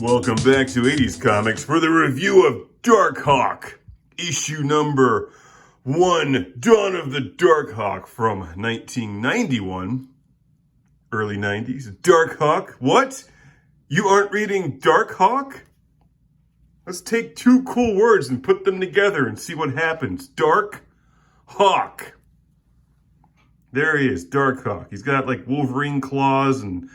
Welcome back to 80s Comics for the review of Darkhawk, issue number 1, Dawn of the Darkhawk from 1991, early 90s. Darkhawk? What? You aren't reading Darkhawk? Let's take two cool words and put them together and see what happens. Darkhawk. There he is, Darkhawk. He's got like Wolverine claws and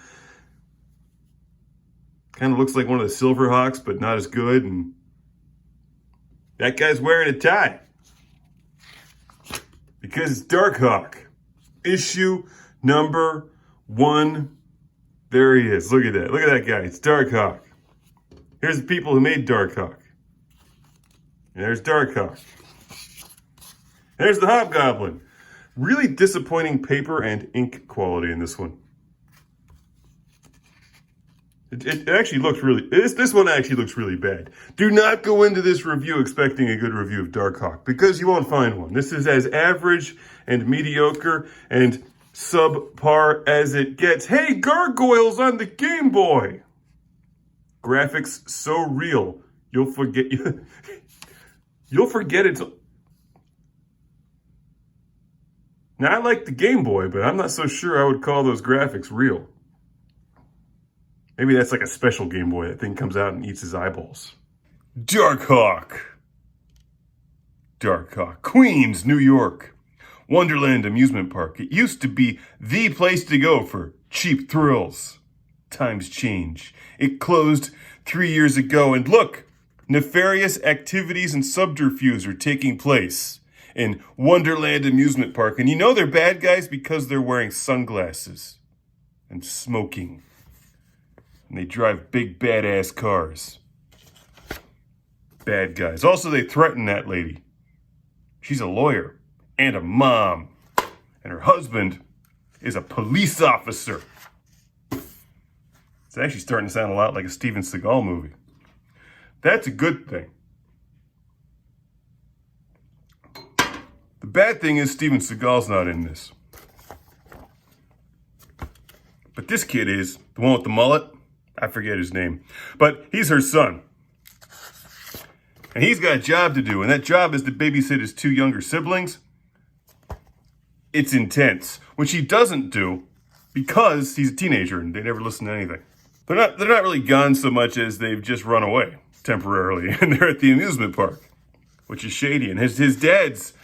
kind of looks like one of the Silverhawks, but not as good. And that guy's wearing a tie because it's Darkhawk. Issue number 1. There he is. Look at that. Look at that guy. It's Darkhawk. Here's the people who made Darkhawk. There's Darkhawk. There's the Hobgoblin. Really disappointing paper and ink quality in this one. It actually looks really, this one actually looks really bad. Do not go into this review expecting a good review of Darkhawk, because you won't find one. This is as average and mediocre and subpar as it gets. Hey, gargoyles on the Game Boy! Graphics so real, you'll forget, you'll forget it's... Now, I like the Game Boy, but I'm not so sure I would call those graphics real. Maybe that's like a special Game Boy. That thing comes out and eats his eyeballs. Darkhawk. Darkhawk. Queens, New York. Wonderland Amusement Park. It used to be the place to go for cheap thrills. Times change. It closed 3 years ago, and look, nefarious activities and subterfuge are taking place in Wonderland Amusement Park. And you know they're bad guys because they're wearing sunglasses and smoking. And they drive big badass cars. Bad guys. Also, they threaten that lady. She's a lawyer and a mom. And her husband is a police officer. It's actually starting to sound a lot like a Steven Seagal movie. That's a good thing. The bad thing is Steven Seagal's not in this. But this kid is, the one with the mullet. I forget his name. But he's her son. And he's got a job to do. And that job is to babysit his 2 younger siblings. It's intense. Which he doesn't do because he's a teenager and they never listen to anything. They're not really gone so much as they've just run away temporarily. And they're at the amusement park, which is shady. And his dad's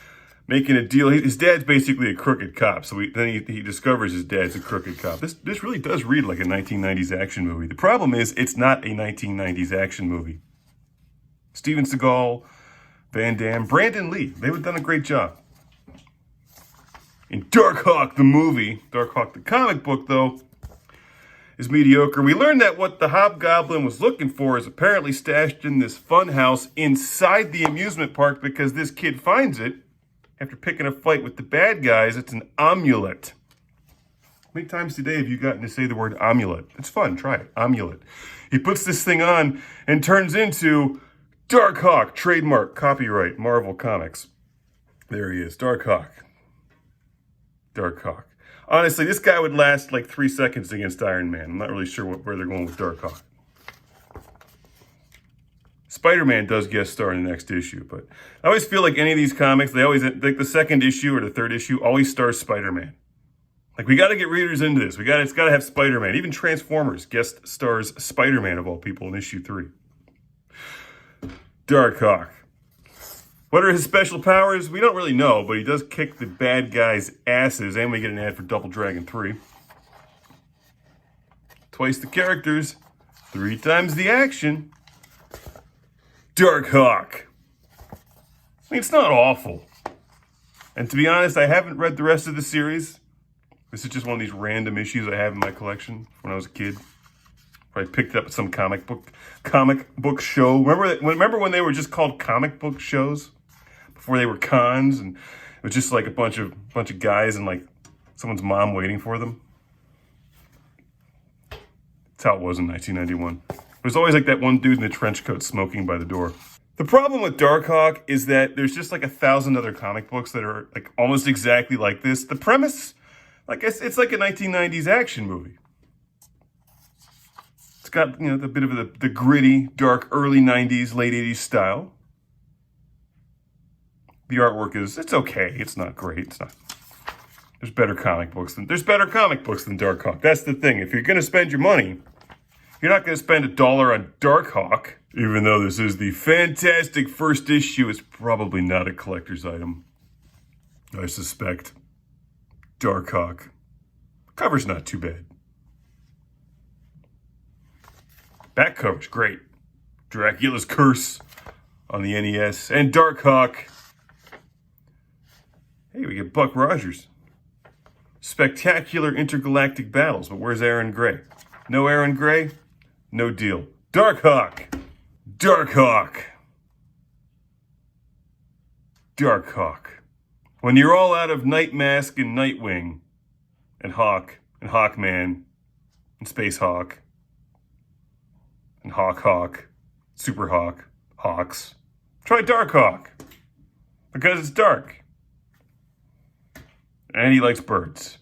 making a deal. His dad's basically a crooked cop. So then he discovers his dad's a crooked cop. This really does read like a 1990s action movie. The problem is it's not a 1990s action movie. Steven Seagal, Van Damme, Brandon Lee, they've done a great job. In Darkhawk, the movie, Darkhawk, the comic book, though, is mediocre. We learned that what the Hobgoblin was looking for is apparently stashed in this fun house inside the amusement park because this kid finds it after picking a fight with the bad guys. It's an amulet. How many times today have you gotten to say the word amulet? It's fun. Try it. Amulet. He puts this thing on and turns into Darkhawk. Trademark. Copyright. Marvel Comics. There he is. Darkhawk. Darkhawk. Honestly, this guy would last like 3 seconds against Iron Man. I'm not really sure where they're going with Darkhawk. Spider-Man does guest star in the next issue, but I always feel like any of these comics, they always, like the second issue or the third issue, always stars Spider-Man. Like, we got to get readers into this. It's got to have Spider-Man. Even Transformers guest stars Spider-Man, of all people, in issue 3. Darkhawk. What are his special powers? We don't really know, but he does kick the bad guys' asses, and we get an ad for Double Dragon 3. Twice the characters, 3 times the action. Darkhawk. I mean, it's not awful. And to be honest, I haven't read the rest of the series. This is just one of these random issues I have in my collection when I was a kid. I picked up some comic book show. Remember when they were just called comic book shows? Before they were cons, and it was just like a bunch of guys and like someone's mom waiting for them. That's how it was in 1991. There's always like that one dude in the trench coat smoking by the door. The problem with Darkhawk is that there's just like 1,000 other comic books that are like almost exactly like this. The premise, like it's like a 1990s action movie. got, you know, the bit of the gritty, dark, early 90s, late 80s style. The artwork it's okay. It's not great. It's not. There's better comic books than Darkhawk. That's the thing. If you're going to spend your money, you're not going to spend $1 on Darkhawk. Even though this is the fantastic first issue, it's probably not a collector's item. I suspect. Darkhawk. Cover's not too bad. Back cover's great. Dracula's Curse on the NES. And Darkhawk. Hey, we get Buck Rogers. Spectacular intergalactic battles. But where's Aaron Gray? No Aaron Gray? No deal. Darkhawk. Darkhawk. Darkhawk. When you're all out of Night Mask and Nightwing and Hawk and Hawkman and Space Hawk and Hawk, Super Hawk, Hawks, try Darkhawk because it's dark and he likes birds.